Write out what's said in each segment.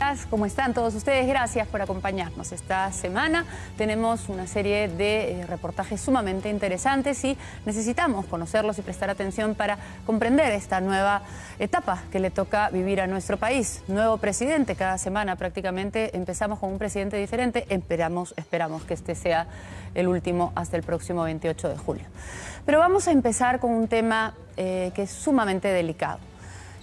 días, ¿cómo están todos ustedes? Gracias por acompañarnos. Esta semana tenemos una serie de reportajes sumamente interesantes y necesitamos conocerlos y prestar atención para comprender esta nueva etapa que le toca vivir a nuestro país. Nuevo presidente, cada semana prácticamente empezamos con un presidente diferente. Esperamos que este sea el último hasta el próximo 28 de julio. Pero vamos a empezar con un tema que es sumamente delicado.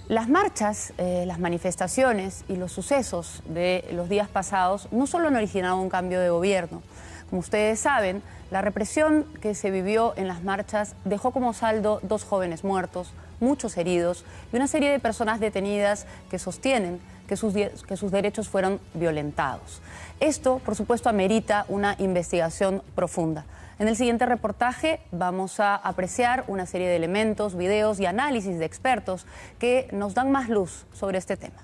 Las marchas, las manifestaciones y los sucesos de los días pasados no solo han originado un cambio de gobierno. Como ustedes saben, la represión que se vivió en las marchas dejó como saldo 2 jóvenes muertos, muchos heridos y una serie de personas detenidas que sostienen que sus derechos fueron violentados. Esto, por supuesto, amerita una investigación profunda. En el siguiente reportaje vamos a apreciar una serie de elementos, videos y análisis de expertos que nos dan más luz sobre este tema.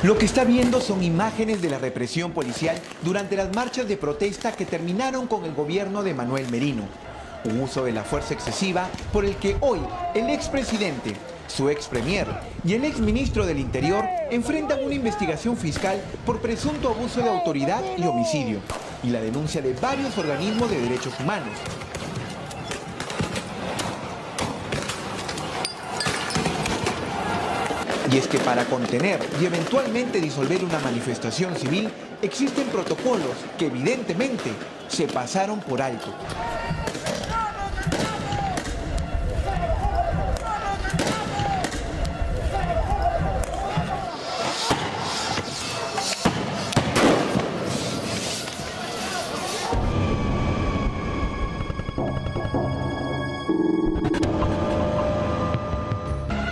Lo que está viendo son imágenes de la represión policial durante las marchas de protesta que terminaron con el gobierno de Manuel Merino. Un uso de la fuerza excesiva por el que hoy el expresidente, su expremier y el exministro del Interior enfrentan una investigación fiscal por presunto abuso de autoridad y homicidio, y la denuncia de varios organismos de derechos humanos. Y es que para contener y eventualmente disolver una manifestación civil existen protocolos que evidentemente se pasaron por alto.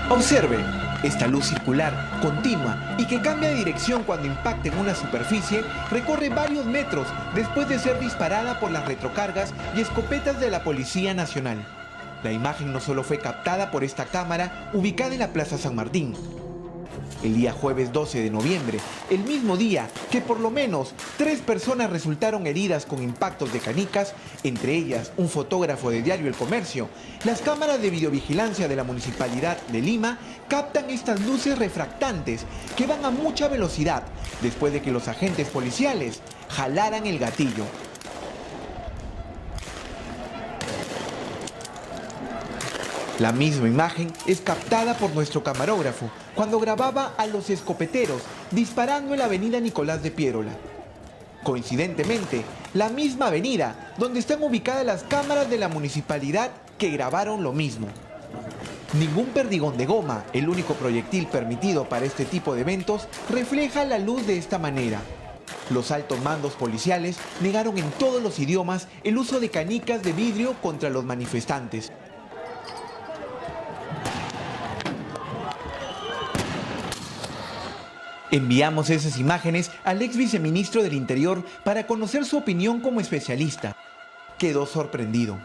Observe. Esta luz circular, continua y que cambia de dirección cuando impacta en una superficie, recorre varios metros después de ser disparada por las retrocargas y escopetas de la Policía Nacional. La imagen no solo fue captada por esta cámara ubicada en la Plaza San Martín. El día jueves 12 de noviembre, el mismo día que por lo menos 3 personas resultaron heridas con impactos de canicas, entre ellas un fotógrafo de diario El Comercio, las cámaras de videovigilancia de la Municipalidad de Lima captan estas luces refractantes que van a mucha velocidad después de que los agentes policiales jalaran el gatillo. La misma imagen es captada por nuestro camarógrafo cuando grababa a los escopeteros disparando en la avenida Nicolás de Piérola. Coincidentemente, la misma avenida donde están ubicadas las cámaras de la municipalidad que grabaron lo mismo. Ningún perdigón de goma, el único proyectil permitido para este tipo de eventos, refleja la luz de esta manera. Los altos mandos policiales negaron en todos los idiomas el uso de canicas de vidrio contra los manifestantes. Enviamos esas imágenes al ex viceministro del Interior para conocer su opinión como especialista. Quedó sorprendido.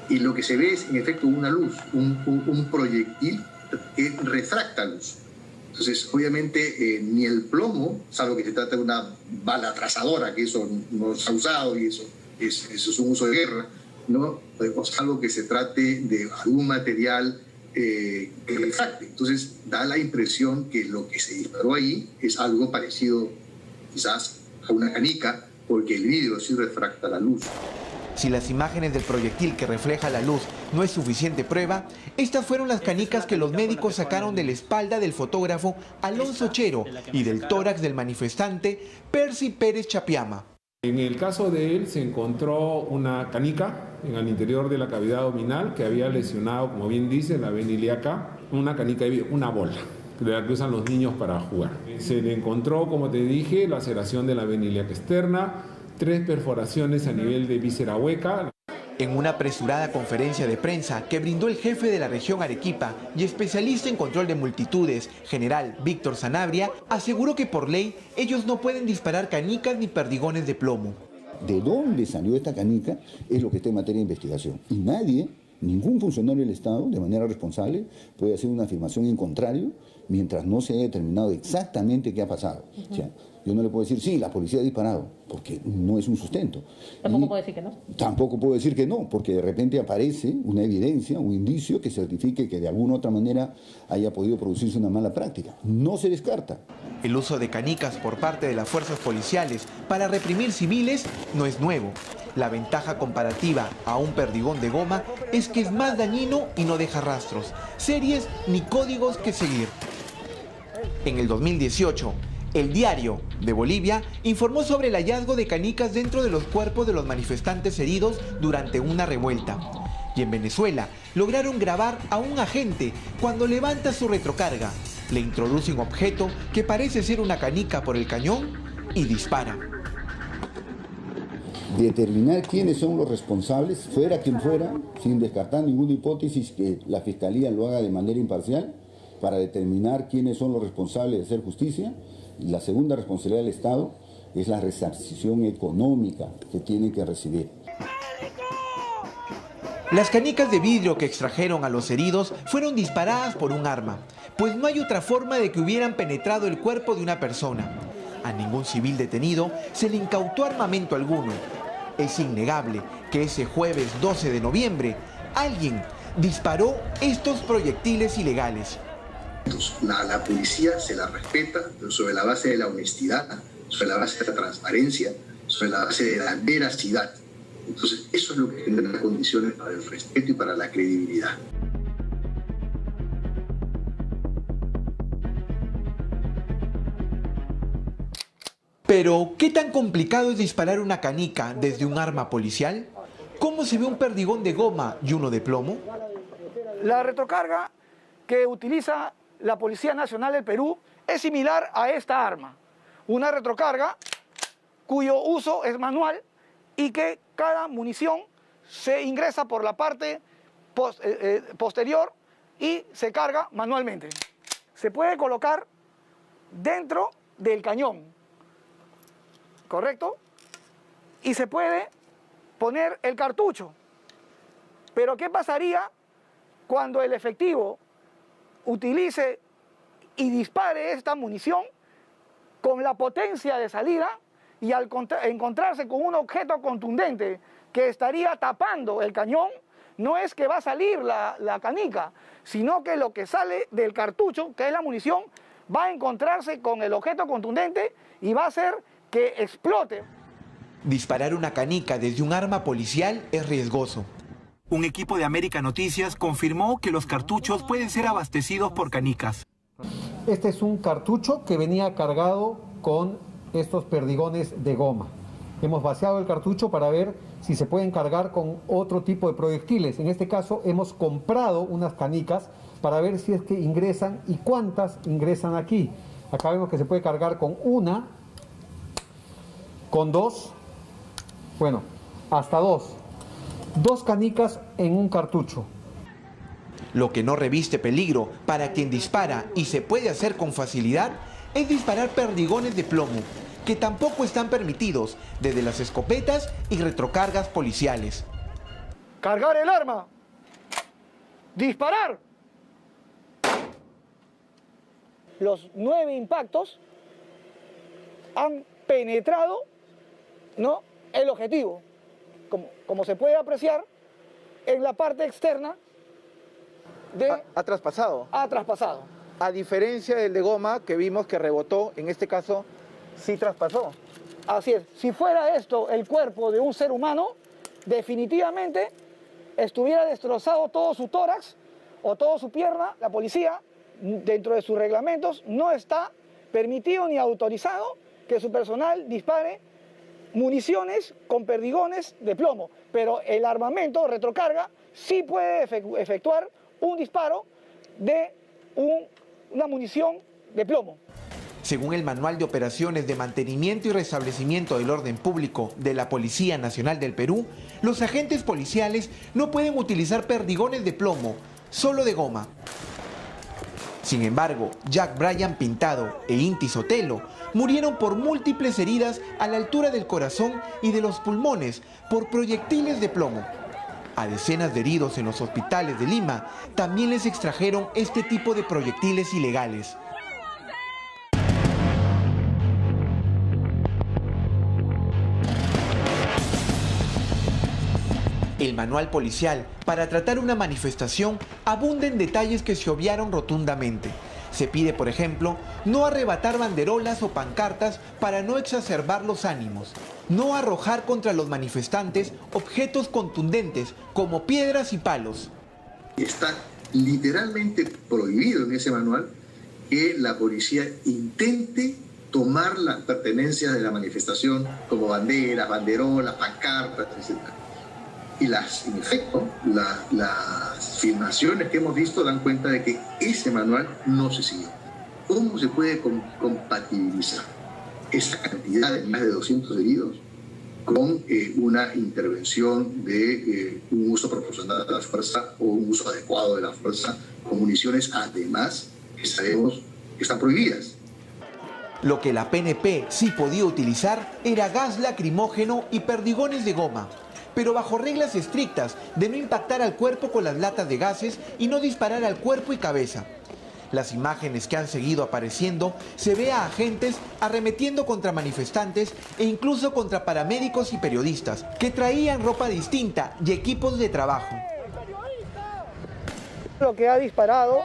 Y lo que se ve es, en efecto, una luz, un proyectil que refracta luz. Entonces, obviamente, ni el plomo, salvo que se trata de una bala atrasadora, que eso no se ha usado y eso es un uso de guerra, ¿no? O salvo que se trate de algún material que refracte. Entonces da la impresión que lo que se disparó ahí es algo parecido quizás a una canica, porque el vidrio sí refracta la luz. Si las imágenes del proyectil que refleja la luz no es suficiente prueba, estas fueron las canicas que los médicos sacaron de la espalda del fotógrafo Alonso Chero y del tórax del manifestante Percy Pérez Chapiama. En el caso de él se encontró una canica en el interior de la cavidad abdominal que había lesionado, como bien dice, la vena ilíaca, una canica de vidrio, una bola, la que usan los niños para jugar. Se le encontró, como te dije, laceración de la vena ilíaca externa, 3 perforaciones a nivel de víscera hueca. En una apresurada conferencia de prensa que brindó el jefe de la región Arequipa y especialista en control de multitudes, general Víctor Sanabria, aseguró que por ley ellos no pueden disparar canicas ni perdigones de plomo. ¿De dónde salió esta canica? Es lo que está en materia de investigación. Y nadie, ningún funcionario del Estado, de manera responsable, puede hacer una afirmación en contrario mientras no se haya determinado exactamente qué ha pasado. O sea, yo no le puedo decir, sí, la policía ha disparado, porque no es un sustento. ¿Tampoco puedo decir que no? Tampoco puedo decir que no, porque de repente aparece una evidencia, un indicio que certifique que de alguna u otra manera haya podido producirse una mala práctica. No se descarta. El uso de canicas por parte de las fuerzas policiales para reprimir civiles no es nuevo. La ventaja comparativa a un perdigón de goma es que es más dañino y no deja rastros, series ni códigos que seguir. En el 2018, El Diario de Bolivia informó sobre el hallazgo de canicas dentro de los cuerpos de los manifestantes heridos durante una revuelta. Y en Venezuela lograron grabar a un agente cuando levanta su retrocarga, le introduce un objeto que parece ser una canica por el cañón y dispara. Determinar quiénes son los responsables, fuera quien fuera, sin descartar ninguna hipótesis que la Fiscalía lo haga de manera imparcial, para determinar quiénes son los responsables de hacer justicia. Y la segunda responsabilidad del Estado es la resarcición económica que tienen que recibir. Las canicas de vidrio que extrajeron a los heridos fueron disparadas por un arma, pues no hay otra forma de que hubieran penetrado el cuerpo de una persona. A ningún civil detenido se le incautó armamento alguno. Es innegable que ese jueves 12 de noviembre alguien disparó estos proyectiles ilegales. La policía se la respeta sobre la base de la honestidad, sobre la base de la transparencia, sobre la base de la veracidad. Entonces, eso es lo que genera condiciones para el respeto y para la credibilidad. Pero, ¿qué tan complicado es disparar una canica desde un arma policial? ¿Cómo se ve un perdigón de goma y uno de plomo? La retrocarga que utiliza la Policía Nacional del Perú es similar a esta arma. Una retrocarga cuyo uso es manual y que cada munición se ingresa por la parte posterior y se carga manualmente. Se puede colocar dentro del cañón, ¿correcto? Y se puede poner el cartucho. Pero ¿qué pasaría cuando el efectivo utilice y dispare esta munición con la potencia de salida y al encontrarse con un objeto contundente que estaría tapando el cañón? No es que va a salir la canica, sino que lo que sale del cartucho, que es la munición, va a encontrarse con el objeto contundente y va a hacer que explote. Disparar una canica desde un arma policial es riesgoso. Un equipo de América Noticias confirmó que los cartuchos pueden ser abastecidos por canicas. Este es un cartucho que venía cargado con estos perdigones de goma. Hemos vaciado el cartucho para ver si se pueden cargar con otro tipo de proyectiles. En este caso hemos comprado unas canicas para ver si es que ingresan y cuántas ingresan aquí. Acá vemos que se puede cargar con una, con dos, bueno, hasta dos. Dos canicas en un cartucho. Lo que no reviste peligro para quien dispara y se puede hacer con facilidad es disparar perdigones de plomo, que tampoco están permitidos desde las escopetas y retrocargas policiales. Cargar el arma. Disparar. Los 9 impactos han penetrado, ¿no?, el objetivo. Como se puede apreciar, en la parte externa ha traspasado. Ha traspasado. A diferencia del de goma que vimos que rebotó, en este caso sí traspasó. Así es. Si fuera esto el cuerpo de un ser humano, definitivamente estuviera destrozado todo su tórax o toda su pierna. La policía, dentro de sus reglamentos, no está permitido ni autorizado que su personal dispare municiones con perdigones de plomo, pero el armamento retrocarga sí puede efectuar un disparo de una munición de plomo. Según el Manual de Operaciones de Mantenimiento y Restablecimiento del Orden Público de la Policía Nacional del Perú, los agentes policiales no pueden utilizar perdigones de plomo, solo de goma. Sin embargo, Jack Bryan Pintado e Inti Sotelo murieron por múltiples heridas a la altura del corazón y de los pulmones por proyectiles de plomo. A decenas de heridos en los hospitales de Lima también les extrajeron este tipo de proyectiles ilegales. El manual policial para tratar una manifestación abunda en detalles que se obviaron rotundamente. Se pide, por ejemplo, no arrebatar banderolas o pancartas para no exacerbar los ánimos, no arrojar contra los manifestantes objetos contundentes como piedras y palos. Está literalmente prohibido en ese manual que la policía intente tomar las pertenencias de la manifestación como banderas, banderolas, pancartas, etc. Y en efecto, las filmaciones que hemos visto dan cuenta de que ese manual no se siguió. ¿Cómo se puede compatibilizar esa cantidad de más de 200 heridos con una intervención de un uso proporcional de la fuerza o un uso adecuado de la fuerza con municiones, además, que sabemos que están prohibidas? Lo que la PNP sí podía utilizar era gas lacrimógeno y perdigones de goma, pero bajo reglas estrictas de no impactar al cuerpo con las latas de gases y no disparar al cuerpo y cabeza. Las imágenes que han seguido apareciendo se ve a agentes arremetiendo contra manifestantes e incluso contra paramédicos y periodistas que traían ropa distinta y equipos de trabajo. Lo que ha disparado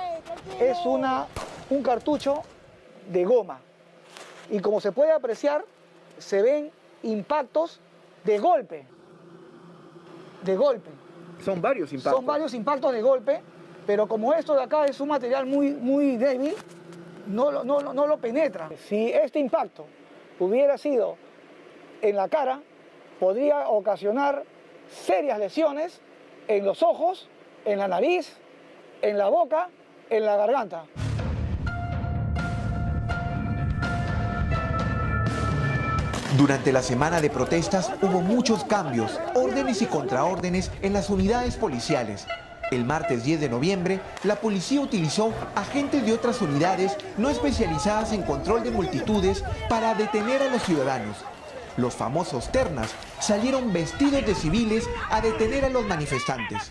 es un cartucho de goma y como se puede apreciar se ven impactos de golpe. Son varios impactos. Son varios impactos de golpe, pero como esto de acá es un material muy débil, no lo penetra. Si este impacto hubiera sido en la cara, podría ocasionar serias lesiones en los ojos, en la nariz, en la boca, en la garganta. Durante la semana de protestas hubo muchos cambios, órdenes y contraórdenes en las unidades policiales. El martes 10 de noviembre, la policía utilizó agentes de otras unidades no especializadas en control de multitudes para detener a los ciudadanos. Los famosos ternas salieron vestidos de civiles a detener a los manifestantes.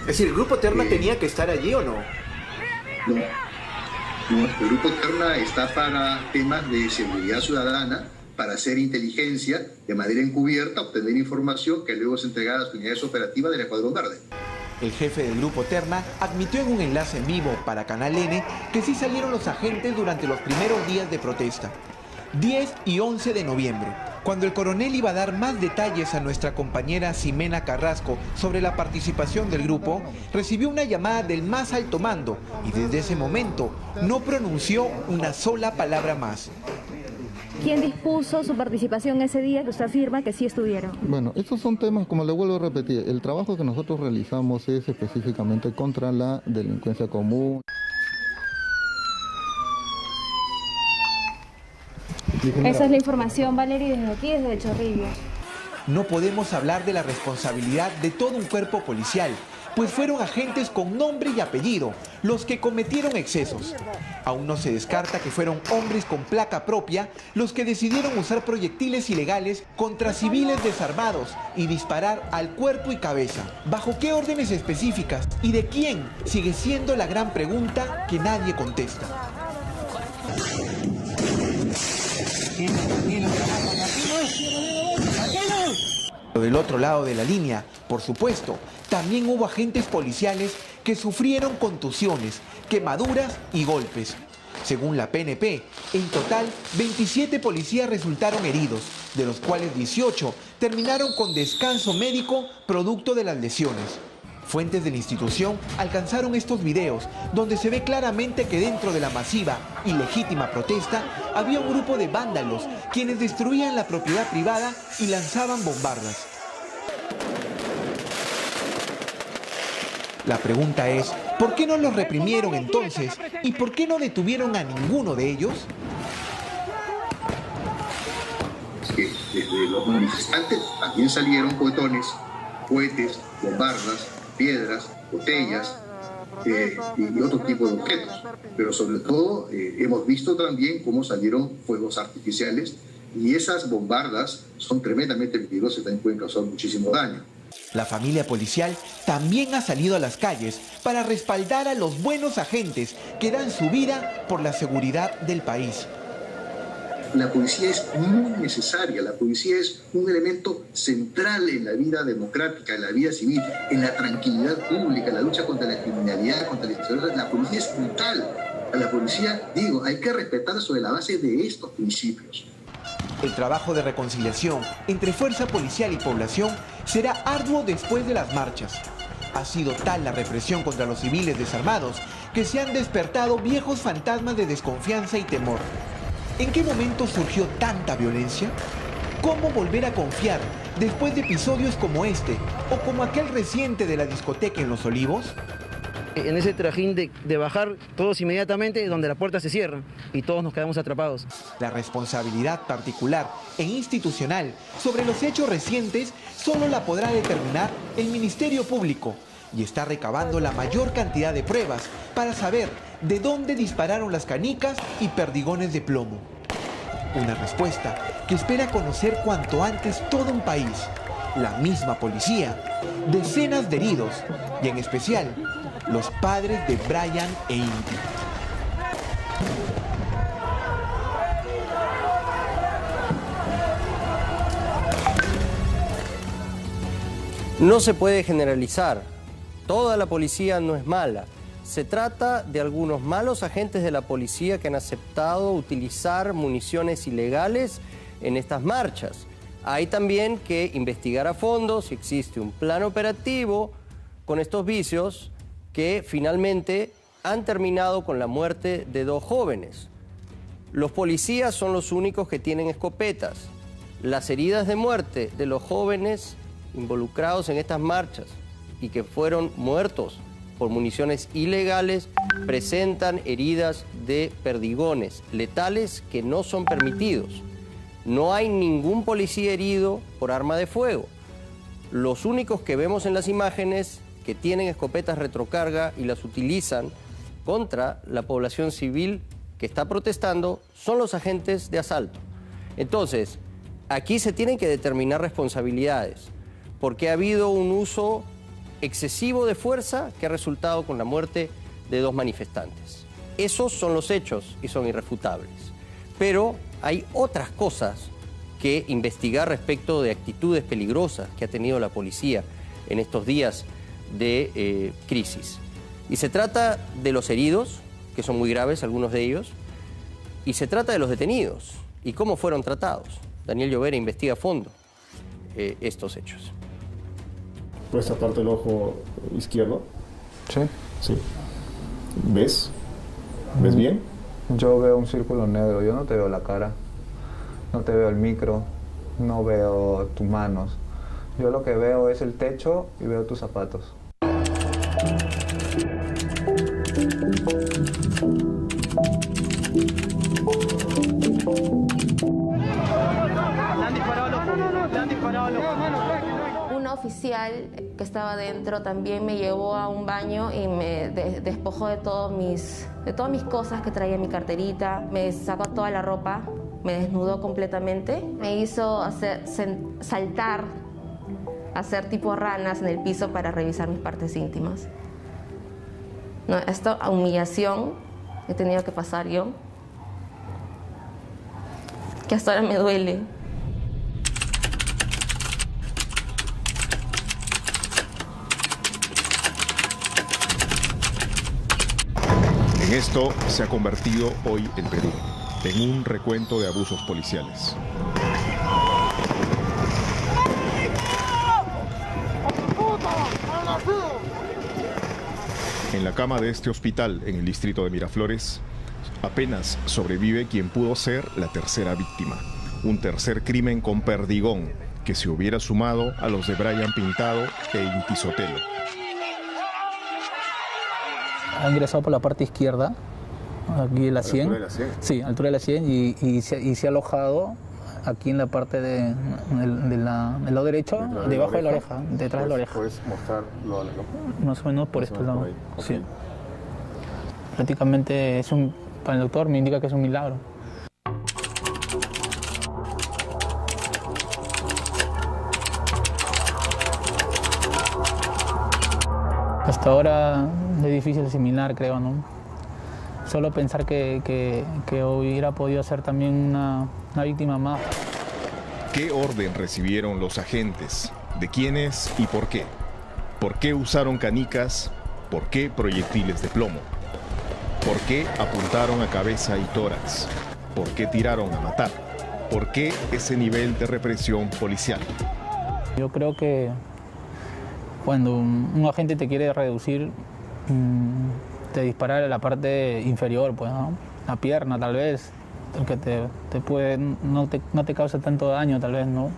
Es decir, ¿el grupo Terna tenía que estar allí o no? No, el grupo Terna está para temas de seguridad ciudadana, para hacer inteligencia de manera encubierta, obtener información que luego es entregada a las unidades operativas del Escuadrón Verde. El jefe del grupo Terna admitió en un enlace en vivo para Canal N que sí salieron los agentes durante los primeros días de protesta, 10 y 11 de noviembre, cuando el coronel iba a dar más detalles a nuestra compañera Ximena Carrasco sobre la participación del grupo, recibió una llamada del más alto mando y desde ese momento no pronunció una sola palabra más. ¿Quién dispuso su participación ese día que usted afirma que sí estuvieron? Bueno, estos son temas, como le vuelvo a repetir, el trabajo que nosotros realizamos es específicamente contra la delincuencia común. Esa es la información, Valeria, desde aquí, desde Chorrillos. No podemos hablar de la responsabilidad de todo un cuerpo policial, pues fueron agentes con nombre y apellido los que cometieron excesos. Aún no se descarta que fueron hombres con placa propia los que decidieron usar proyectiles ilegales contra civiles desarmados y disparar al cuerpo y cabeza. ¿Bajo qué órdenes específicas y de quién? Sigue siendo la gran pregunta que nadie contesta. Del otro lado de la línea, por supuesto, también hubo agentes policiales que sufrieron contusiones, quemaduras y golpes. Según la PNP, en total 27 policías resultaron heridos, de los cuales 18 terminaron con descanso médico producto de las lesiones. Fuentes de la institución alcanzaron estos videos donde se ve claramente que dentro de la masiva y legítima protesta había un grupo de vándalos quienes destruían la propiedad privada y lanzaban bombardas. La pregunta es, ¿Por qué no los reprimieron entonces? ¿Y por qué no detuvieron a ninguno de ellos? Es que desde los manifestantes también salieron cohetes, bombardas, piedras, botellas y otro tipo de objetos. Pero sobre todo hemos visto también cómo salieron fuegos artificiales, y esas bombardas son tremendamente peligrosas y también pueden causar muchísimo daño. La familia policial también ha salido a las calles para respaldar a los buenos agentes que dan su vida por la seguridad del país. La policía es muy necesaria, la policía es un elemento central en la vida democrática, en la vida civil, en la tranquilidad pública, en la lucha contra la criminalidad, contra la inseguridad. La policía es brutal. A la policía, hay que respetarla sobre la base de estos principios. El trabajo de reconciliación entre fuerza policial y población será arduo después de las marchas. Ha sido tal la represión contra los civiles desarmados que se han despertado viejos fantasmas de desconfianza y temor. ¿En qué momento surgió tanta violencia? ¿Cómo volver a confiar después de episodios como este o como aquel reciente de la discoteca en Los Olivos? En ese trajín de bajar todos inmediatamente, donde la puerta se cierra y todos nos quedamos atrapados. La responsabilidad particular e institucional sobre los hechos recientes solo la podrá determinar el Ministerio Público, y está recabando la mayor cantidad de pruebas para saber de dónde dispararon las canicas y perdigones de plomo. Una respuesta que espera conocer cuanto antes todo un país, la misma policía, decenas de heridos y en especial los padres de Brian e Inti. No se puede generalizar. Toda la policía no es mala. Se trata de algunos malos agentes de la policía que han aceptado utilizar municiones ilegales en estas marchas. Hay también que investigar a fondo si existe un plan operativo con estos vicios que finalmente han terminado con la muerte de 2 jóvenes. Los policías son los únicos que tienen escopetas. Las heridas de muerte de los jóvenes involucrados en estas marchas y que fueron muertos por municiones ilegales presentan heridas de perdigones letales que no son permitidos. No hay ningún policía herido por arma de fuego. Los únicos que vemos en las imágenes que tienen escopetas retrocarga y las utilizan contra la población civil que está protestando son los agentes de asalto. Entonces, aquí se tienen que determinar responsabilidades, porque ha habido un uso excesivo de fuerza que ha resultado con la muerte de 2 manifestantes. Esos son los hechos y son irrefutables. Pero hay otras cosas que investigar respecto de actitudes peligrosas que ha tenido la policía en estos días de crisis. Y se trata de los heridos, que son muy graves algunos de ellos, y se trata de los detenidos y cómo fueron tratados. Daniel Llovera investiga a fondo estos hechos. ¿Puedes taparte el ojo izquierdo? Sí. Sí. ¿Ves? ¿Ves bien? Yo veo un círculo negro, yo no te veo la cara, no te veo el micro, no veo tus manos. Yo lo que veo es el techo y veo tus zapatos. Un oficial que estaba dentro también me llevó a un baño y me despojó de todas mis cosas que traía en mi carterita, me sacó toda la ropa, me desnudó completamente, me hizo saltar, hacer tipo ranas en el piso para revisar mis partes íntimas. No, esto, humillación, he tenido que pasar yo, que hasta ahora me duele. En esto se ha convertido hoy el Perú, en un recuento de abusos policiales. En la cama de este hospital, en el distrito de Miraflores, apenas sobrevive quien pudo ser la tercera víctima. Un tercer crimen con perdigón que se hubiera sumado a los de Brian Pintado e Inti Sotelo. ha ingresado por la parte izquierda, aquí en la 100. ¿Altura de la 100? Sí, altura de la 100 y se ha alojado aquí en la parte del lado derecho, debajo de la oreja, detrás de la oreja. ¿Puedes mostrarlo? Más o menos por este lado. Okay. Sí. Prácticamente para el doctor me indica que es un milagro. Hasta ahora es difícil asimilar, creo, ¿no? Solo pensar que hubiera podido ser también una víctima más. ¿Qué orden recibieron los agentes? ¿De quiénes y por qué? ¿Por qué usaron canicas? ¿Por qué proyectiles de plomo? ¿Por qué apuntaron a cabeza y tórax? ¿Por qué tiraron a matar? ¿Por qué ese nivel de represión policial? Yo creo que cuando un agente te quiere reducir, te dispara a la parte inferior, pues, ¿no? La pierna tal vez, que te puede, no te causa tanto daño tal vez, ¿no?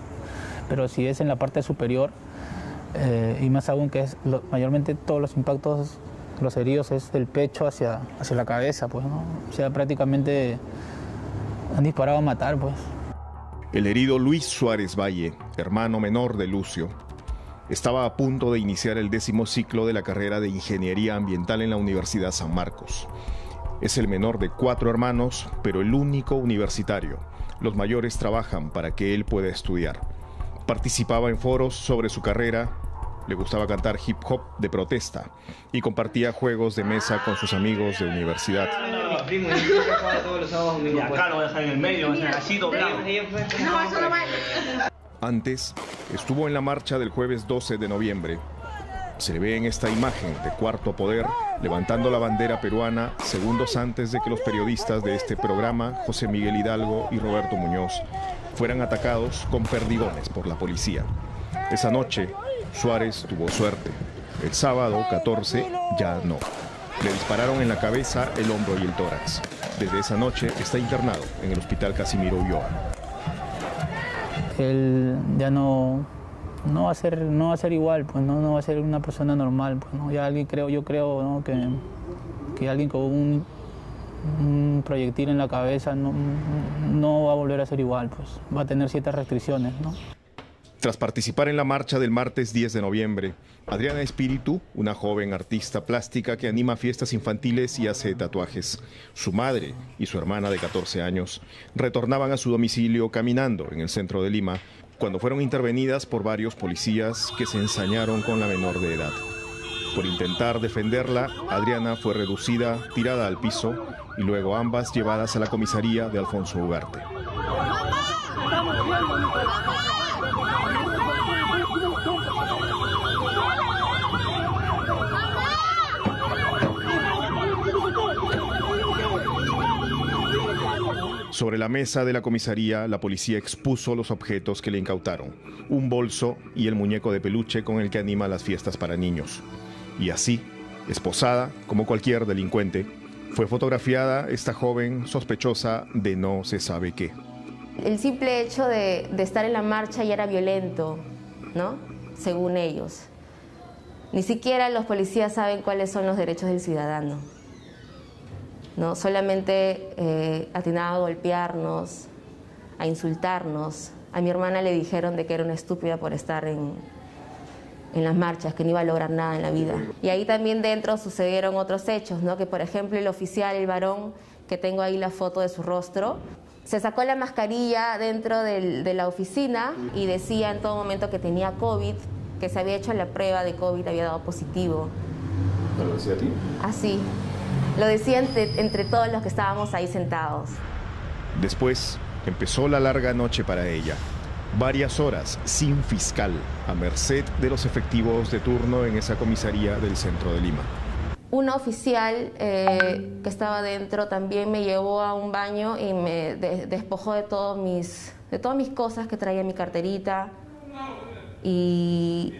Pero si es en la parte superior, y más aún que es mayormente todos los impactos, los heridos es del pecho hacia la cabeza, pues, ¿no? O sea, prácticamente han disparado a matar, pues. El herido Luis Suárez Valle, hermano menor de Lucio, estaba a punto de iniciar el 10º ciclo de la carrera de Ingeniería Ambiental en la Universidad San Marcos. Es el menor de 4 hermanos, pero el único universitario. Los mayores trabajan para que él pueda estudiar. Participaba en foros sobre su carrera, le gustaba cantar hip hop de protesta y compartía juegos de mesa con sus amigos de universidad. Antes, estuvo en la marcha del jueves 12 de noviembre. Se le ve en esta imagen de Cuarto Poder levantando la bandera peruana segundos antes de que los periodistas de este programa, José Miguel Hidalgo y Roberto Muñoz, fueran atacados con perdigones por la policía. Esa noche, Suárez tuvo suerte. El sábado 14 ya no. Le dispararon en la cabeza, el hombro y el tórax. Desde esa noche está internado en el Hospital Casimiro Ulloa. Él ya no va a ser igual, pues no va a ser una persona normal, pues, ¿no? Ya yo creo, ¿no? que alguien con un proyectil en la cabeza no va a volver a ser igual, pues va a tener ciertas restricciones, ¿no? Tras participar en la marcha del martes 10 de noviembre, Adriana Espíritu, una joven artista plástica que anima fiestas infantiles y hace tatuajes, su madre y su hermana de 14 años retornaban a su domicilio caminando en el centro de Lima cuando fueron intervenidas por varios policías que se ensañaron con la menor de edad. Por intentar defenderla, Adriana fue reducida, tirada al piso y luego ambas llevadas a la comisaría de Alfonso Ugarte. Sobre la mesa de la comisaría, la policía expuso los objetos que le incautaron, un bolso y el muñeco de peluche con el que anima las fiestas para niños. Y así, esposada como cualquier delincuente, fue fotografiada esta joven sospechosa de no se sabe qué. El simple hecho de estar en la marcha ya era violento, ¿no? Según ellos. Ni siquiera los policías saben cuáles son los derechos del ciudadano, ¿no? Solamente atinaban a golpearnos, a insultarnos. A mi hermana le dijeron de que era una estúpida por estar en las marchas, que no iba a lograr nada en la vida. Y ahí también dentro sucedieron otros hechos, ¿no? Que por ejemplo el oficial, el varón, que tengo ahí la foto de su rostro, se sacó la mascarilla dentro de la oficina y decía en todo momento que tenía COVID, que se había hecho la prueba de COVID, había dado positivo. ¿No lo decía a ti? Así. Lo decía entre todos los que estábamos ahí sentados. Después empezó la larga noche para ella. Varias horas sin fiscal, a merced de los efectivos de turno en esa comisaría del centro de Lima. Un oficial que estaba dentro también me llevó a un baño y me despojó de todas mis cosas que traía mi carterita y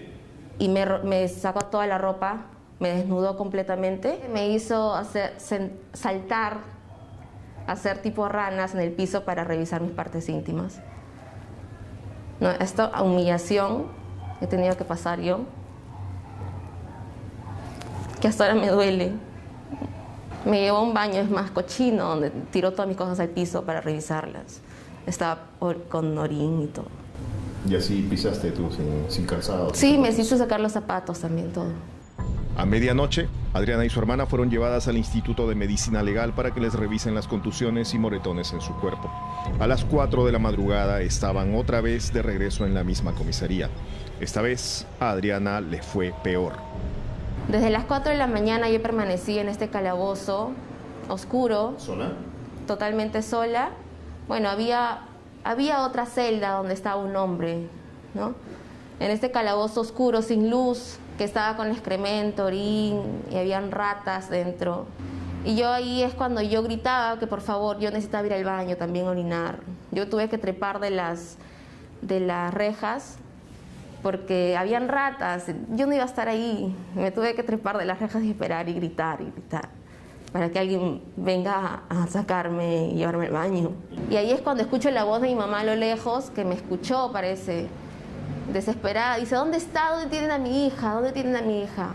me sacó toda la ropa, me desnudó completamente, me hizo saltar, hacer tipo ranas en el piso para revisar mis partes íntimas. No, esto, humillación, he tenido que pasar yo, que hasta ahora me duele. Me llevó a un baño, es más, cochino, donde tiró todas mis cosas al piso para revisarlas. Estaba con orín y todo. ¿Y así pisaste tú sin calzado? Sí, me hizo sacar los zapatos también, todo. A medianoche, Adriana y su hermana fueron llevadas al Instituto de Medicina Legal para que les revisen las contusiones y moretones en su cuerpo. A las 4 de la madrugada estaban otra vez de regreso en la misma comisaría. Esta vez a Adriana le fue peor. Desde las 4 de la mañana yo permanecí en este calabozo oscuro. ¿Sola? Totalmente sola. Bueno, había otra celda donde estaba un hombre, ¿no? En este calabozo oscuro, sin luz, que estaba con excremento, orín, y habían ratas dentro. Y yo ahí es cuando yo gritaba que por favor, yo necesitaba ir al baño, también orinar. Yo tuve que trepar de las rejas porque habían ratas. Yo no iba a estar ahí. Me tuve que trepar de las rejas y esperar y gritar para que alguien venga a sacarme y llevarme al baño. Y ahí es cuando escucho la voz de mi mamá a lo lejos, que me escuchó, parece, desesperada. Dice, ¿dónde está? ¿Dónde tienen a mi hija? ¿Dónde tienen a mi hija?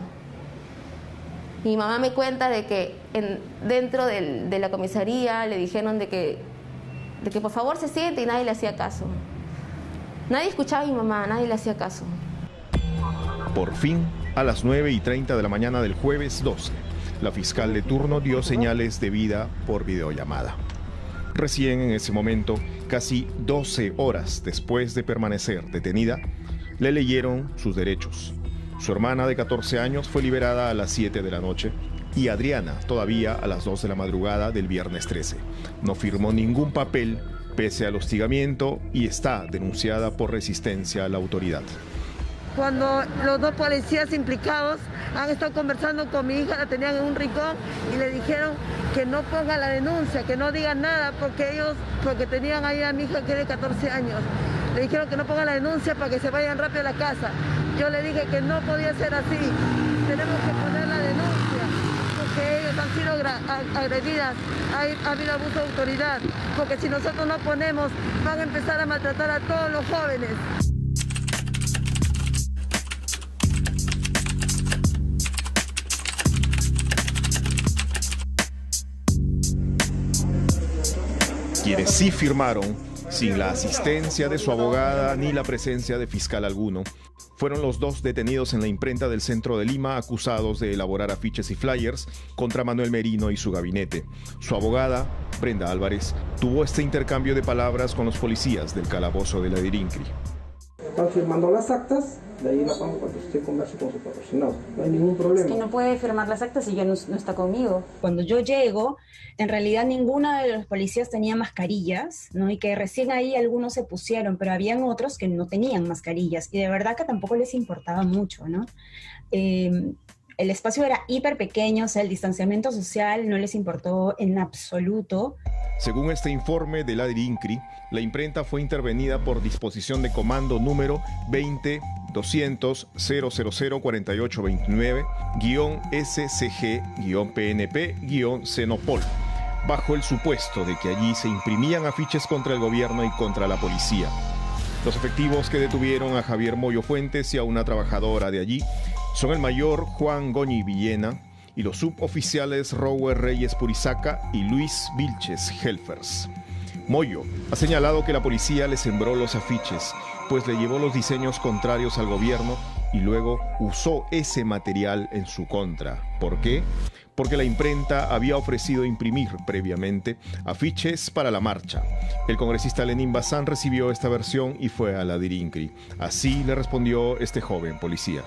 Mi mamá me cuenta de que dentro de la comisaría le dijeron de que por favor se siente, y nadie le hacía caso. Nadie escuchaba a mi mamá, nadie le hacía caso. Por fin, a las 9:30 de la mañana del jueves 12, la fiscal de turno dio señales de vida por videollamada. Recién en ese momento, casi 12 horas después de permanecer detenida, le leyeron sus derechos. Su hermana de 14 años fue liberada a las 7 de la noche y Adriana todavía a las 2 de la madrugada del viernes 13. No firmó ningún papel pese al hostigamiento y está denunciada por resistencia a la autoridad. Cuando los dos policías implicados han estado conversando con mi hija, la tenían en un rincón y le dijeron que no ponga la denuncia, que no digan nada porque tenían ahí a mi hija que es de 14 años. Le dijeron que no ponga la denuncia para que se vayan rápido a la casa. Yo le dije que no podía ser así, tenemos que poner la denuncia, porque ellos han sido agredidas, ha habido abuso de autoridad, porque si nosotros no ponemos, van a empezar a maltratar a todos los jóvenes. Quienes sí firmaron, sin la asistencia de su abogada ni la presencia de fiscal alguno, fueron los dos detenidos en la imprenta del centro de Lima acusados de elaborar afiches y flyers contra Manuel Merino y su gabinete. Su abogada, Brenda Álvarez, tuvo este intercambio de palabras con los policías del calabozo de la Dirincri. Están firmando las actas, de ahí la vamos cuando usted converse con su patrocinado. No hay ningún problema. Es que no puede firmar las actas si ya no está conmigo. Cuando yo llego, en realidad ninguna de los policías tenía mascarillas, ¿no? Y que recién ahí algunos se pusieron, pero habían otros que no tenían mascarillas. Y de verdad que tampoco les importaba mucho, ¿no? El espacio era hiper pequeño, o sea, el distanciamiento social no les importó en absoluto. Según este informe de la Dirincri, la imprenta fue intervenida por disposición de comando número 20-200-000-4829-SCG-PNP-Cenopol, bajo el supuesto de que allí se imprimían afiches contra el gobierno y contra la policía. Los efectivos que detuvieron a Javier Moyo Fuentes y a una trabajadora de allí son el mayor Juan Goñi Villena y los suboficiales Rower Reyes Purizaca y Luis Vilches Helfers. Moyo ha señalado que la policía le sembró los afiches, pues le llevó los diseños contrarios al gobierno y luego usó ese material en su contra. ¿Por qué? Porque la imprenta había ofrecido imprimir previamente afiches para la marcha. El congresista Lenín Bazán recibió esta versión y fue a la Dirincri. Así le respondió este joven policía.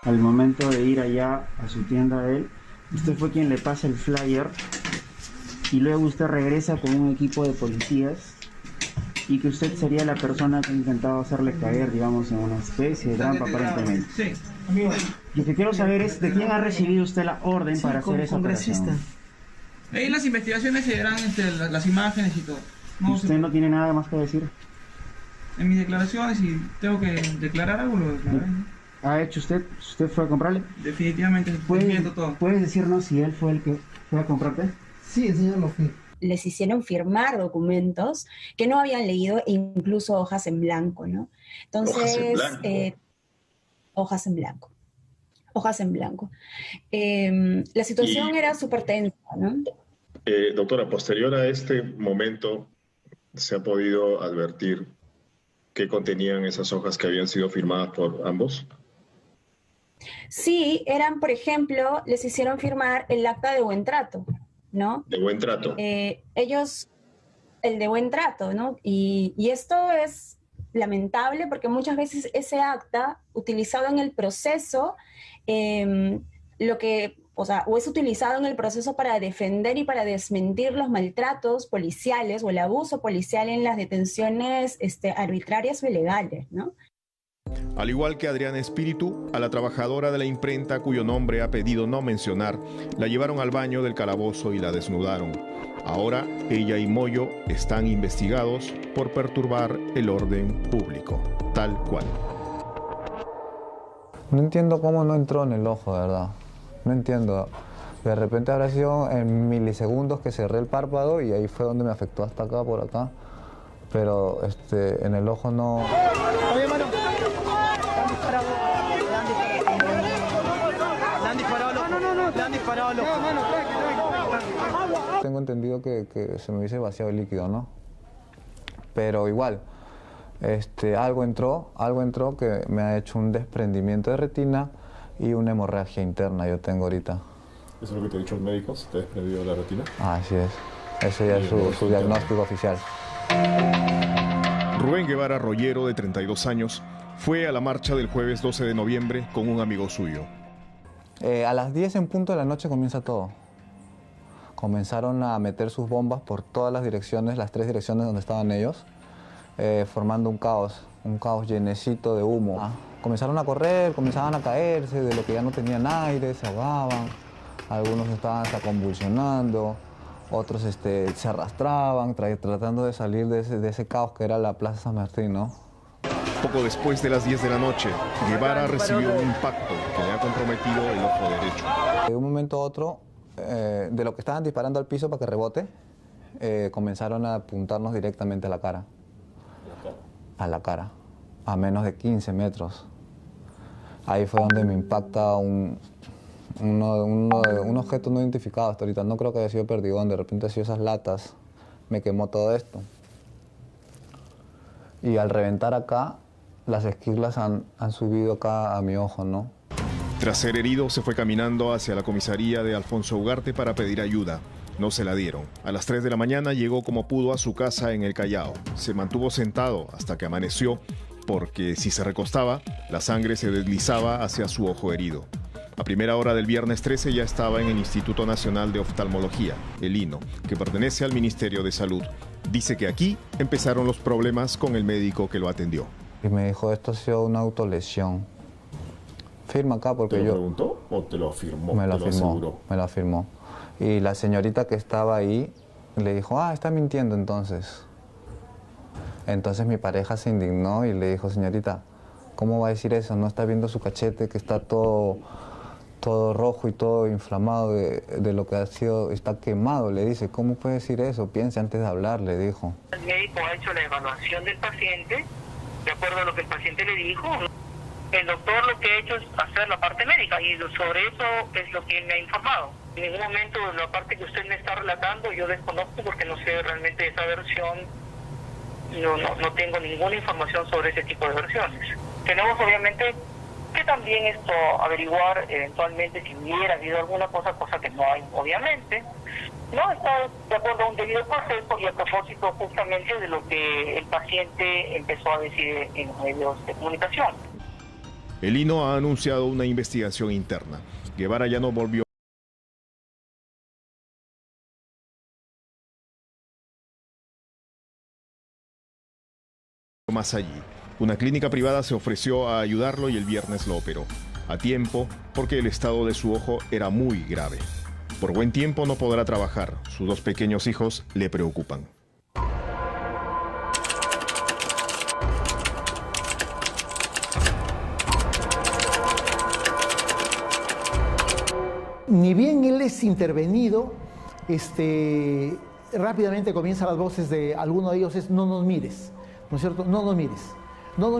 Al momento de ir allá a su tienda de él, usted fue quien le pasa el flyer y luego usted regresa con un equipo de policías y que usted sería la persona que ha intentado hacerle caer, digamos, en una especie de trampa aparentemente. Sí. Lo que quiero saber es de quién ha recibido usted la orden para hacer esa operación. Ahí las investigaciones se verán entre las imágenes y todo. No, ¿usted no tiene nada más que decir? En mis declaraciones, si tengo que declarar algo, lo declararé. ¿Ha hecho usted? ¿Usted fue a comprarle? Definitivamente, todo. ¿Puedes decirnos si él fue el que fue a comprarte? Sí, el señor lo fue. Les hicieron firmar documentos que no habían leído e incluso hojas en blanco, ¿no? Entonces, ¿Hojas en blanco? Hojas en blanco. hojas en blanco. La situación era súper tensa, ¿no? Doctora, posterior a este momento, ¿se ha podido advertir qué contenían esas hojas que habían sido firmadas por ambos? Sí, eran, por ejemplo, les hicieron firmar el acta de buen trato, ¿no? De buen trato. Ellos, el de buen trato, ¿no? Y esto es lamentable porque muchas veces ese acta, utilizado en el proceso, o es utilizado en el proceso para defender y para desmentir los maltratos policiales o el abuso policial en las detenciones arbitrarias o ilegales, ¿no? Al igual que Adriana Espíritu, a la trabajadora de la imprenta cuyo nombre ha pedido no mencionar, la llevaron al baño del calabozo y la desnudaron. Ahora ella y Moyo están investigados por perturbar el orden público, tal cual. No entiendo cómo no entró en el ojo, de verdad. No entiendo. De repente habrá sido en milisegundos que cerré el párpado y ahí fue donde me afectó hasta acá, por acá. Pero en el ojo no... Oye, mano. Le han disparado, loco. No. Le han disparado, loco. Tengo entendido que se me hubiese vaciado el líquido, ¿no? Pero igual, algo entró que me ha hecho un desprendimiento de retina y una hemorragia interna yo tengo ahorita. ¿Eso es lo que te ha dicho el médico? ¿Se te ha desprendido la retina? Así es. Ese ya es su diagnóstico oficial. Rubén Guevara Rollero, de 32 años, fue a la marcha del jueves 12 de noviembre con un amigo suyo. A las 10 en punto de la noche comienza todo. Comenzaron a meter sus bombas por todas las direcciones, las 3 direcciones donde estaban ellos, formando un caos llenecito de humo. Comenzaron a correr, comenzaban a caerse de lo que ya no tenían aire, se ahogaban, algunos estaban hasta convulsionando, otros se arrastraban, tratando de salir de ese caos que era la Plaza San Martín, ¿no? Poco después de las 10 de la noche, Guevara recibió un impacto que le ha comprometido el ojo derecho. De un momento a otro, de lo que estaban disparando al piso para que rebote, comenzaron a apuntarnos directamente a la cara. A la cara, a menos de 15 metros. Ahí fue donde me impacta un objeto no identificado hasta ahorita. No creo que haya sido perdigón, de repente ha sido esas latas. Me quemó todo esto. Y al reventar acá, las esquirlas han subido acá a mi ojo, ¿no? Tras ser herido, se fue caminando hacia la comisaría de Alfonso Ugarte para pedir ayuda. No se la dieron. A las 3 de la mañana llegó como pudo a su casa en el Callao. Se mantuvo sentado hasta que amaneció, porque si se recostaba, la sangre se deslizaba hacia su ojo herido. A primera hora del viernes 13 ya estaba en el Instituto Nacional de Oftalmología, el INO, que pertenece al Ministerio de Salud. Dice que aquí empezaron los problemas con el médico que lo atendió. Y me dijo, esto ha sido una autolesión. Firma acá porque ¿Te lo preguntó o te lo afirmó? Me lo afirmó, me lo afirmó. Y la señorita que estaba ahí le dijo, está mintiendo entonces. Entonces mi pareja se indignó y le dijo, señorita, ¿cómo va a decir eso? ¿No está viendo su cachete que está todo rojo y todo inflamado de lo que ha sido, está quemado? Le dice, ¿cómo puede decir eso? Piense antes de hablar, le dijo. El médico ha hecho la evaluación del paciente, de acuerdo a lo que el paciente le dijo. El doctor lo que ha hecho es hacer la parte médica y sobre eso es lo que me ha informado. En ningún momento la parte que usted me está relatando yo desconozco porque no sé realmente esa versión, no tengo ninguna información sobre ese tipo de versiones. Tenemos obviamente que también averiguar eventualmente si hubiera habido alguna cosa que no hay obviamente. No está de acuerdo a un debido proceso y a propósito justamente de lo que el paciente empezó a decir en los medios de comunicación. El INO ha anunciado una investigación interna. Guevara ya no volvió más allí. Una clínica privada se ofreció a ayudarlo y el viernes lo operó. A tiempo, porque el estado de su ojo era muy grave. Por buen tiempo no podrá trabajar. Sus 2 pequeños hijos le preocupan. Ni bien él es intervenido, rápidamente comienzan las voces de alguno de ellos, no nos mires, ¿no es cierto? No nos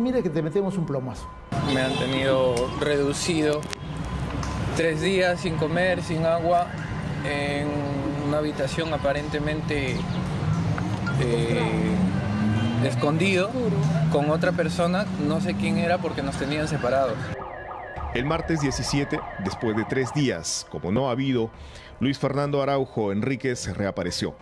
mires que te metemos un plomazo. Me han tenido reducido 3 días sin comer, sin agua, en una habitación aparentemente escondido con otra persona, no sé quién era porque nos tenían separados. El martes 17, después de 3 días, como no ha habido, Luis Fernando Araujo Enríquez reapareció.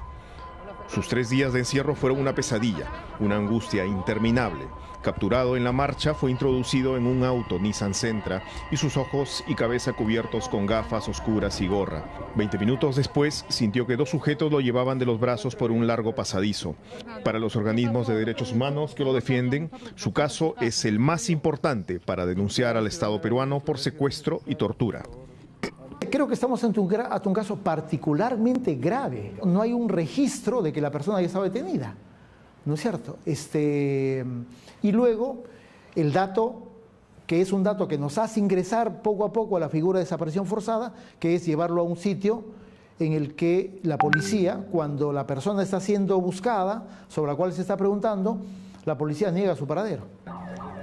Sus 3 días de encierro fueron una pesadilla, una angustia interminable. Capturado en la marcha, fue introducido en un auto Nissan Sentra y sus ojos y cabeza cubiertos con gafas oscuras y gorra. 20 minutos después, sintió que 2 sujetos lo llevaban de los brazos por un largo pasadizo. Para los organismos de derechos humanos que lo defienden, su caso es el más importante para denunciar al Estado peruano por secuestro y tortura. Creo que estamos ante un caso particularmente grave. No hay un registro de que la persona haya estado detenida, ¿no es cierto? Y luego, el dato, que es un dato que nos hace ingresar poco a poco a la figura de desaparición forzada, que es llevarlo a un sitio en el que la policía, cuando la persona está siendo buscada, sobre la cual se está preguntando, la policía niega su paradero.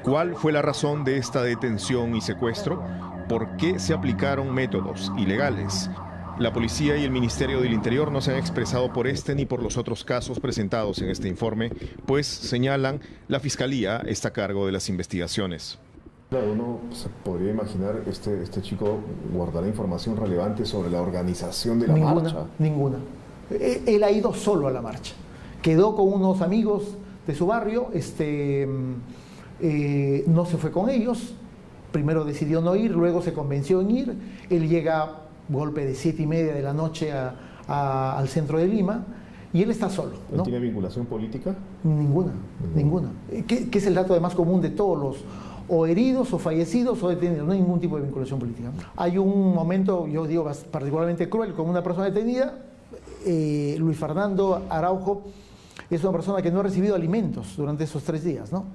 ¿Cuál fue la razón de esta detención y secuestro? ¿Por qué se aplicaron métodos ilegales? La policía y el Ministerio del Interior no se han expresado por este ni por los otros casos presentados en este informe, pues señalan la Fiscalía está a cargo de las investigaciones. Claro, uno se podría imaginar este chico guardará información relevante sobre la organización de la marcha. Ninguna. Él ha ido solo a la marcha. Quedó con unos amigos de su barrio, no se fue con ellos. Primero decidió no ir, luego se convenció en ir. Él llega golpe de 7:30 de la noche al centro de Lima y él está solo, ¿no? ¿Tiene vinculación política? Ninguna. Que es el dato además común de todos los o heridos o fallecidos o detenidos. No hay ningún tipo de vinculación política. Hay un momento, yo digo, particularmente cruel con una persona detenida. Luis Fernando Araujo es una persona que no ha recibido alimentos durante esos 3 días, ¿no?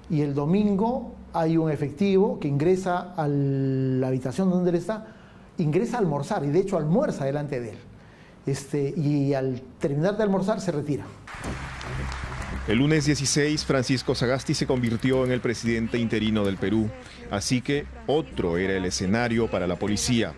Y el domingo hay un efectivo que ingresa a la habitación donde él está, ingresa a almorzar y de hecho almuerza delante de él. Y al terminar de almorzar se retira. El lunes 16, Francisco Sagasti se convirtió en el presidente interino del Perú, así que otro era el escenario para la policía.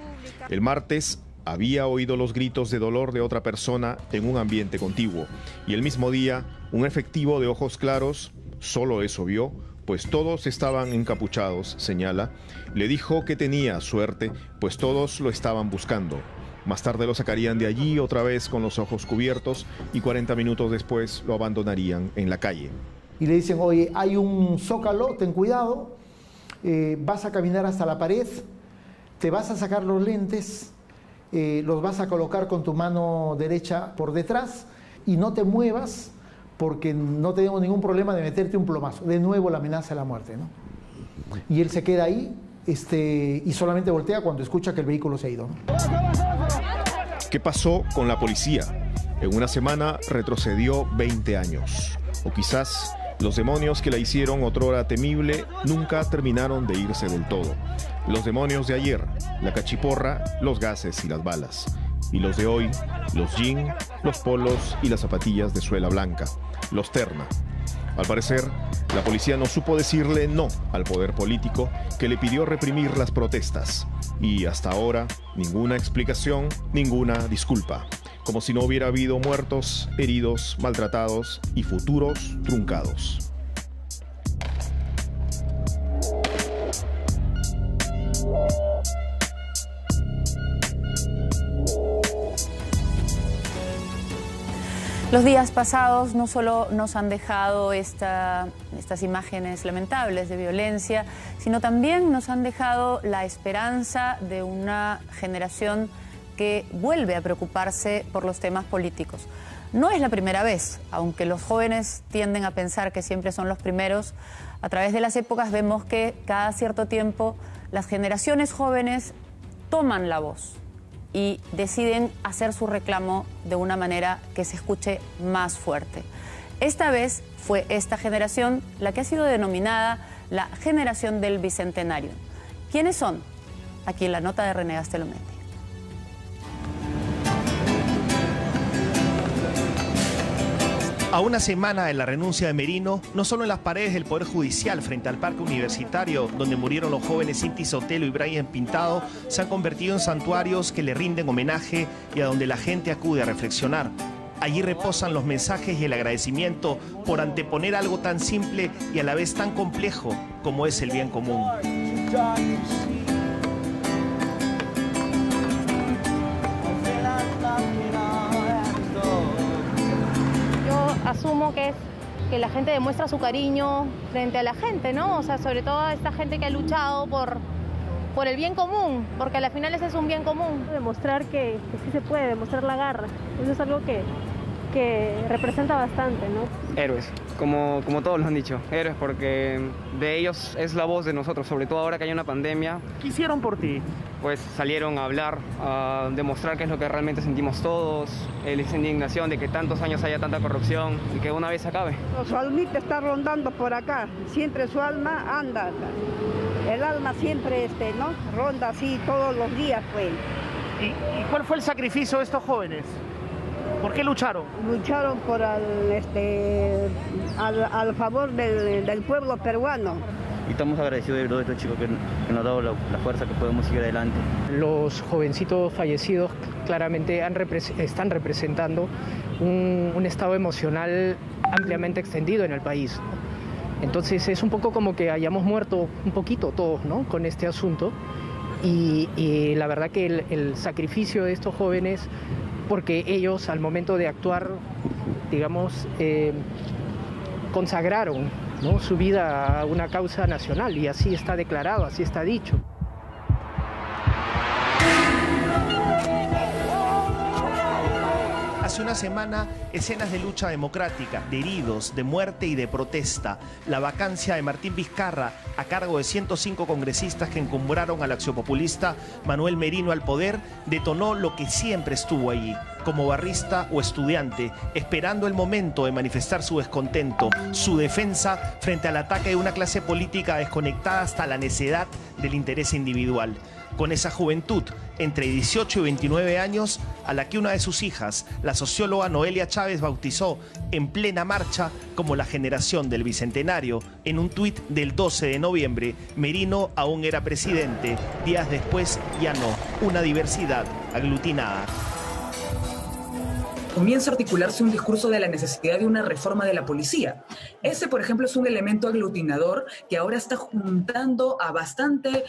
El martes había oído los gritos de dolor de otra persona en un ambiente contiguo y el mismo día un efectivo de ojos claros, solo eso vio, pues todos estaban encapuchados, señala, le dijo que tenía suerte, pues todos lo estaban buscando. Más tarde lo sacarían de allí otra vez con los ojos cubiertos y 40 minutos después lo abandonarían en la calle. Y le dicen, oye, hay un zócalo, ten cuidado, vas a caminar hasta la pared, te vas a sacar los lentes, los vas a colocar con tu mano derecha por detrás y no te muevas, porque no tenemos ningún problema de meterte un plomazo. De nuevo la amenaza de la muerte, ¿no? Y él se queda ahí y solamente voltea cuando escucha que el vehículo se ha ido, ¿no? ¿Qué pasó con la policía? En una semana retrocedió 20 años. O quizás los demonios que la hicieron otrora temible nunca terminaron de irse del todo. Los demonios de ayer, la cachiporra, los gases y las balas. Y los de hoy, los jeans, los polos y las zapatillas de suela blanca, los terna. Al parecer, la policía no supo decirle no al poder político que le pidió reprimir las protestas. Y hasta ahora, ninguna explicación, ninguna disculpa. Como si no hubiera habido muertos, heridos, maltratados y futuros truncados. Los días pasados no solo nos han dejado estas imágenes lamentables de violencia, sino también nos han dejado la esperanza de una generación que vuelve a preocuparse por los temas políticos. No es la primera vez, aunque los jóvenes tienden a pensar que siempre son los primeros. A través de las épocas vemos que cada cierto tiempo las generaciones jóvenes toman la voz y deciden hacer su reclamo de una manera que se escuche más fuerte. Esta vez fue esta generación la que ha sido denominada la generación del Bicentenario. ¿Quiénes son? Aquí en la nota de René Gastelomendi. A una semana de la renuncia de Merino, no solo en las paredes del Poder Judicial frente al Parque Universitario, donde murieron los jóvenes Cinti Sotelo y Brian Pintado, se han convertido en santuarios que le rinden homenaje y a donde la gente acude a reflexionar. Allí reposan los mensajes y el agradecimiento por anteponer algo tan simple y a la vez tan complejo como es el bien común. Asumo que es que la gente demuestra su cariño frente a la gente, ¿no? O sea, sobre todo a esta gente que ha luchado por el bien común, porque al final ese es un bien común. Demostrar que sí se puede, demostrar la garra. Eso es algo que representa bastante, ¿no? Héroes, como todos lo han dicho, héroes porque de ellos es la voz de nosotros, sobre todo ahora que hay una pandemia. ¿Qué hicieron por ti? Pues salieron a hablar, a demostrar qué es lo que realmente sentimos todos, esa indignación de que tantos años haya tanta corrupción y que una vez acabe. Su almita está rondando por acá, siempre su alma anda. El alma siempre ¿no? ronda así todos los días, pues. ¿Y cuál fue el sacrificio de estos jóvenes? ¿Por qué lucharon? Lucharon por al favor del pueblo peruano. Y estamos agradecidos de todos estos chicos que nos han dado la fuerza que podemos seguir adelante. Los jovencitos fallecidos claramente están representando un estado emocional ampliamente extendido en el país. Entonces es un poco como que hayamos muerto un poquito todos, ¿no? Con este asunto. Y la verdad que el sacrificio de estos jóvenes, porque ellos al momento de actuar, digamos, consagraron, ¿no?, su vida a una causa nacional, y así está declarado, así está dicho. Hace una semana, escenas de lucha democrática, de heridos, de muerte y de protesta. La vacancia de Martín Vizcarra a cargo de 105 congresistas que encumbraron al axiopopulista Manuel Merino al poder detonó lo que siempre estuvo allí, como barrista o estudiante, esperando el momento de manifestar su descontento, su defensa frente al ataque de una clase política desconectada hasta la necedad del interés individual. Con esa juventud, entre 18 y 29 años, a la que una de sus hijas, la socióloga Noelia Chávez, bautizó en plena marcha como la generación del Bicentenario. En un tuit del 12 de noviembre, Merino aún era presidente, días después ya no, una diversidad aglutinada. Comienza a articularse un discurso de la necesidad de una reforma de la policía. Ese, por ejemplo, es un elemento aglutinador que ahora está juntando a bastante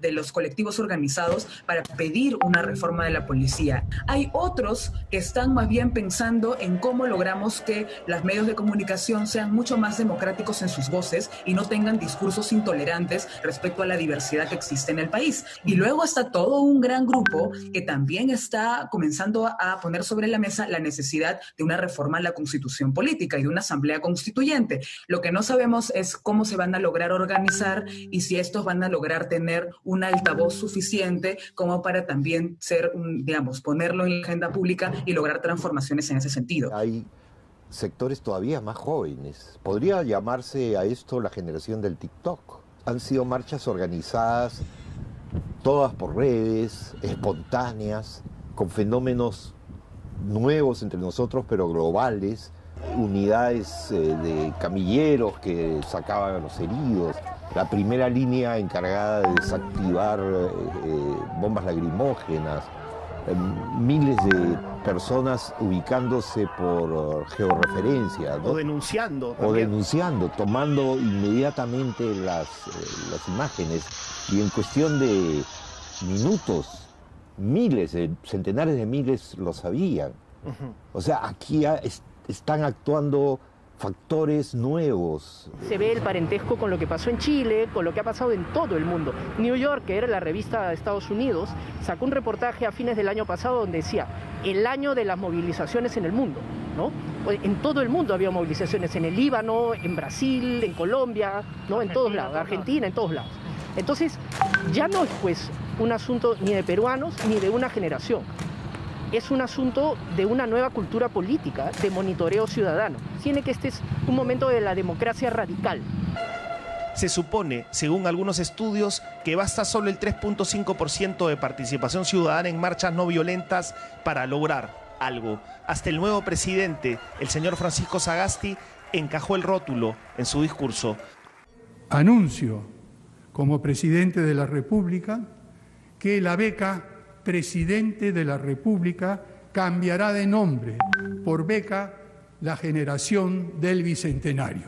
de los colectivos organizados para pedir una reforma de la policía. Hay otros que están más bien pensando en cómo logramos que los medios de comunicación sean mucho más democráticos en sus voces y no tengan discursos intolerantes respecto a la diversidad que existe en el país. Y luego está todo un gran grupo que también está comenzando a poner sobre la mesa la necesidad de una reforma a la Constitución política y de una asamblea constituyente. Lo que no sabemos es cómo se van a lograr organizar y si estos van a lograr tener un altavoz suficiente como para también ser, digamos, ponerlo en la agenda pública y lograr transformaciones en ese sentido. Hay sectores todavía más jóvenes. Podría llamarse a esto la generación del TikTok. Han sido marchas organizadas, todas por redes, espontáneas, con fenómenos nuevos entre nosotros, pero globales, unidades de camilleros que sacaban a los heridos, la primera línea encargada de desactivar bombas lacrimógenas, miles de personas ubicándose por georreferencia, ¿no? O denunciando. O denunciando, tomando inmediatamente las imágenes, y en cuestión de minutos, miles, centenares de miles lo sabían. O sea, aquí están actuando factores nuevos. Se ve el parentesco con lo que pasó en Chile, con lo que ha pasado en todo el mundo. New York, que era la revista de Estados Unidos, sacó un reportaje a fines del año pasado donde decía el año de las movilizaciones en el mundo, ¿no? En todo el mundo había movilizaciones, en el Líbano, en Brasil, en Colombia, ¿no? En todos lados, Argentina, en todos lados. Entonces, ya no es pues un asunto ni de peruanos ni de una generación. Es un asunto de una nueva cultura política, de monitoreo ciudadano. Tiene que este es un momento de la democracia radical. Se supone, según algunos estudios, que basta solo el 3.5% de participación ciudadana en marchas no violentas para lograr algo. Hasta el nuevo presidente, el señor Francisco Sagasti, encajó el rótulo en su discurso. Anuncio como presidente de la República que la beca Presidente de la República cambiará de nombre por beca La Generación del Bicentenario.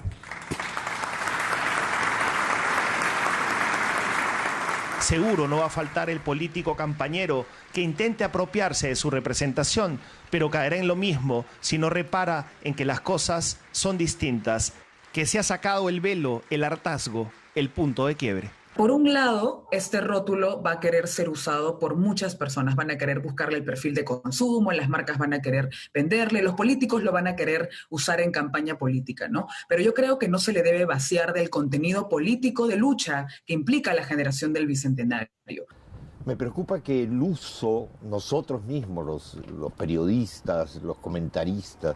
Seguro no va a faltar el político campañero que intente apropiarse de su representación, pero caerá en lo mismo si no repara en que las cosas son distintas, que se ha sacado el velo, el hartazgo, el punto de quiebre. Por un lado, este rótulo va a querer ser usado por muchas personas, van a querer buscarle el perfil de consumo, las marcas van a querer venderle, los políticos lo van a querer usar en campaña política, ¿no? Pero yo creo que no se le debe vaciar del contenido político de lucha que implica la generación del Bicentenario. Me preocupa que el uso, nosotros mismos, los periodistas, los comentaristas,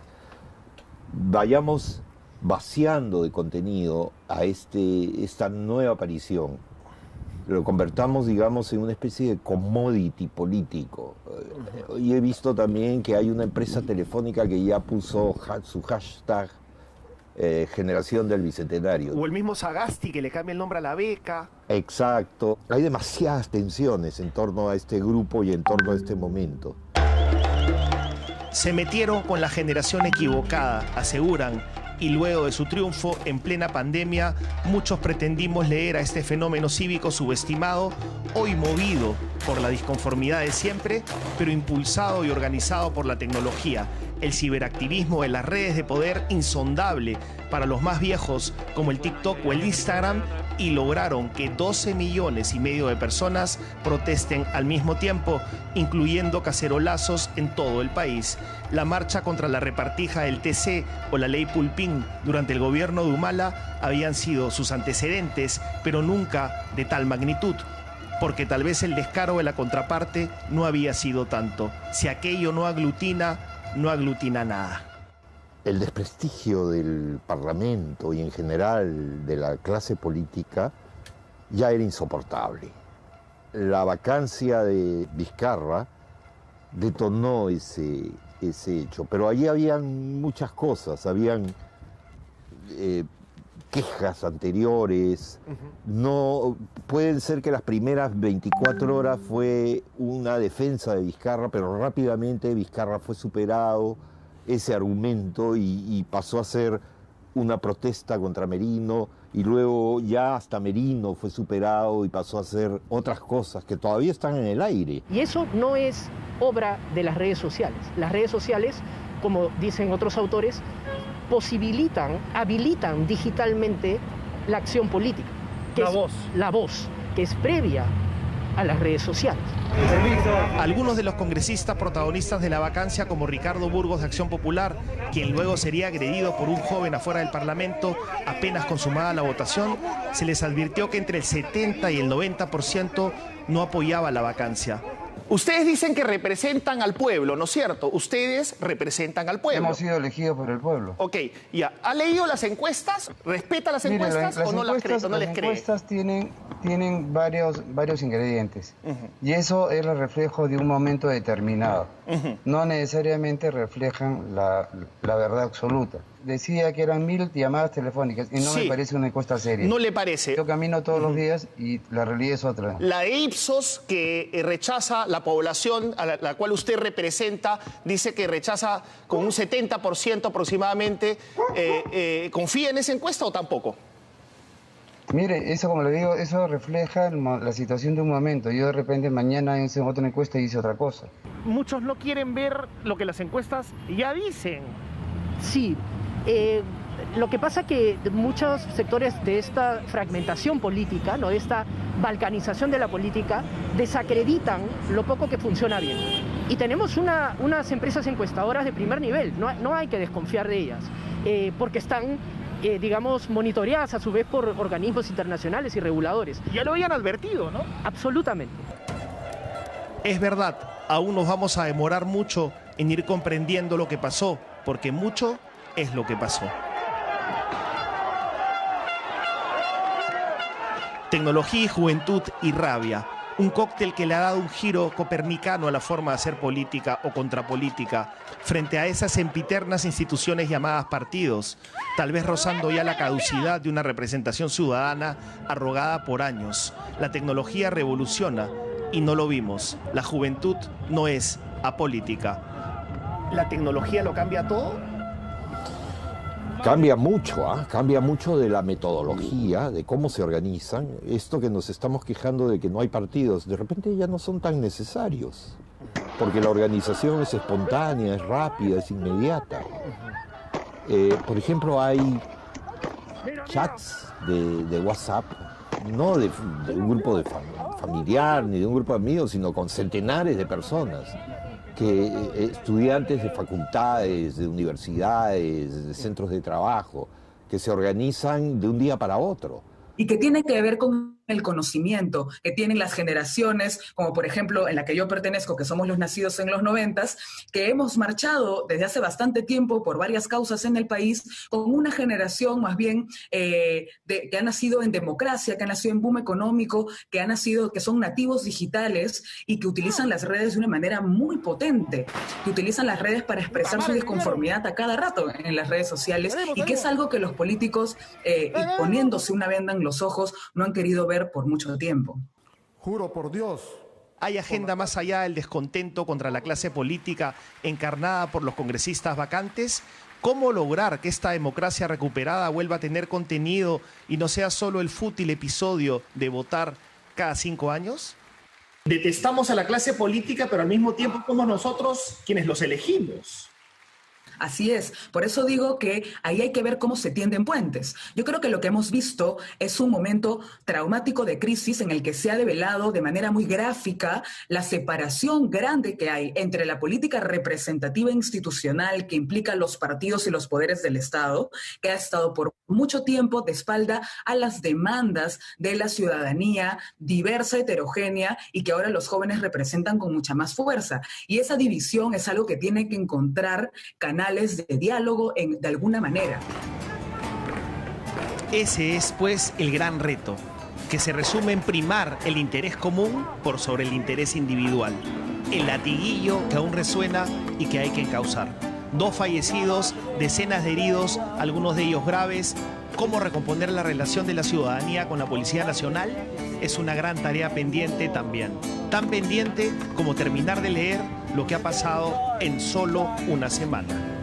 vayamos vaciando de contenido a esta nueva aparición. Lo convertamos, digamos, en una especie de commodity político. Y he visto también que hay una empresa telefónica que ya puso su hashtag Generación del Bicentenario. O el mismo Sagasti que le cambia el nombre a la beca. Exacto. Hay demasiadas tensiones en torno a este grupo y en torno a este momento. Se metieron con la generación equivocada, aseguran, y luego de su triunfo en plena pandemia, muchos pretendimos leer a este fenómeno cívico subestimado, hoy movido por la disconformidad de siempre, pero impulsado y organizado por la tecnología. El ciberactivismo en las redes de poder insondable para los más viejos como el TikTok o el Instagram, y lograron que 12,5 millones de personas protesten al mismo tiempo, incluyendo cacerolazos en todo el país. La marcha contra la repartija del TC o la ley Pulpín durante el gobierno de Humala habían sido sus antecedentes, pero nunca de tal magnitud, porque tal vez el descaro de la contraparte no había sido tanto. Si aquello no aglutina, no aglutina nada. El desprestigio del Parlamento y en general de la clase política ya era insoportable. La vacancia de Vizcarra detonó ese hecho, pero allí habían muchas cosas, habían quejas anteriores. No pueden ser que las primeras 24 horas fue una defensa de Vizcarra, pero rápidamente Vizcarra fue superado ese argumento y pasó a ser una protesta contra Merino, y luego ya hasta Merino fue superado y pasó a ser otras cosas que todavía están en el aire. Y eso no es obra de las redes sociales. Las redes sociales, como dicen otros autores, habilitan digitalmente la acción política. La voz, que es previa a las redes sociales. Algunos de los congresistas protagonistas de la vacancia, como Ricardo Burgos de Acción Popular, quien luego sería agredido por un joven afuera del Parlamento apenas consumada la votación, se les advirtió que entre el 70 y el 90% no apoyaba la vacancia. Ustedes dicen que representan al pueblo, ¿no es cierto? Ustedes representan al pueblo. Hemos sido elegidos por el pueblo. Ok, ya. ¿Ha leído las encuestas? ¿Respeta las encuestas o no las cree? ¿No les cree? Las encuestas tienen varios ingredientes. Y eso es el reflejo de un momento determinado. No necesariamente reflejan la verdad absoluta. Decía que eran 1.000 llamadas telefónicas y no me parece una encuesta seria. ¿No le parece? Yo camino todos los días y la realidad es otra. La de Ipsos, que rechaza la población a la cual usted representa, dice que rechaza con un 70% aproximadamente. ¿Confía en esa encuesta o tampoco? Mire, eso, como le digo, eso refleja la situación de un momento. Yo de repente mañana hice otra encuesta y hice otra cosa. Muchos no quieren ver lo que las encuestas ya dicen. Sí. Lo que pasa que muchos sectores de esta fragmentación política, ¿no?, de esta balcanización de la política, desacreditan lo poco que funciona bien. Y tenemos unas empresas encuestadoras de primer nivel, no hay que desconfiar de ellas, porque están, digamos, monitoreadas a su vez por organismos internacionales y reguladores. Ya lo habían advertido, ¿no? Absolutamente. Es verdad, aún nos vamos a demorar mucho en ir comprendiendo lo que pasó, porque mucho es lo que pasó. Tecnología y juventud y rabia. Un cóctel que le ha dado un giro copernicano a la forma de hacer política o contrapolítica. frente a esas sempiternas instituciones llamadas partidos, tal vez rozando ya la caducidad de una representación ciudadana arrogada por años. La tecnología revoluciona y no lo vimos. La juventud no es apolítica. ¿La tecnología lo cambia todo? Cambia mucho, cambia mucho de la metodología, de cómo se organizan. Esto que nos estamos quejando de que no hay partidos, de repente ya no son tan necesarios, porque la organización es espontánea, es rápida, es inmediata. Por ejemplo, hay chats de WhatsApp, no de un grupo familiar ni de un grupo de amigos, sino con centenares de personas, estudiantes de facultades, de universidades, de centros de trabajo, que se organizan de un día para otro. Y que tiene que ver con el conocimiento que tienen las generaciones, como por ejemplo en la que yo pertenezco, que somos los nacidos en los 90s, que hemos marchado desde hace bastante tiempo por varias causas en el país, con una generación más bien que ha nacido en democracia, que ha nacido en boom económico, que son nativos digitales y que utilizan las redes de una manera muy potente, que utilizan las redes para expresar su disconformidad a cada rato en las redes sociales, y que es algo que los políticos, poniéndose una venda en los ojos, no han querido ver por mucho tiempo. Juro por Dios. ¿Hay agenda más allá del descontento contra la clase política encarnada por los congresistas vacantes? ¿Cómo lograr que esta democracia recuperada vuelva a tener contenido y no sea solo el fútil episodio de votar cada 5 años? Detestamos a la clase política, pero al mismo tiempo somos nosotros quienes los elegimos. Así es, por eso digo que ahí hay que ver cómo se tienden puentes. Yo creo que lo que hemos visto es un momento traumático de crisis en el que se ha develado de manera muy gráfica la separación grande que hay entre la política representativa e institucional que implica los partidos y los poderes del Estado, que ha estado por mucho tiempo de espalda a las demandas de la ciudadanía diversa, heterogénea, y que ahora los jóvenes representan con mucha más fuerza. Y esa división es algo que tiene que encontrar canales de diálogo de alguna manera. Ese es, pues, el gran reto, que se resume en primar el interés común por sobre el interés individual. El latiguillo que aún resuena y que hay que encauzar. 2 fallecidos, decenas de heridos, algunos de ellos graves. ¿Cómo recomponer la relación de la ciudadanía con la Policía Nacional? Es una gran tarea pendiente también. Tan pendiente como terminar de leer lo que ha pasado en solo una semana.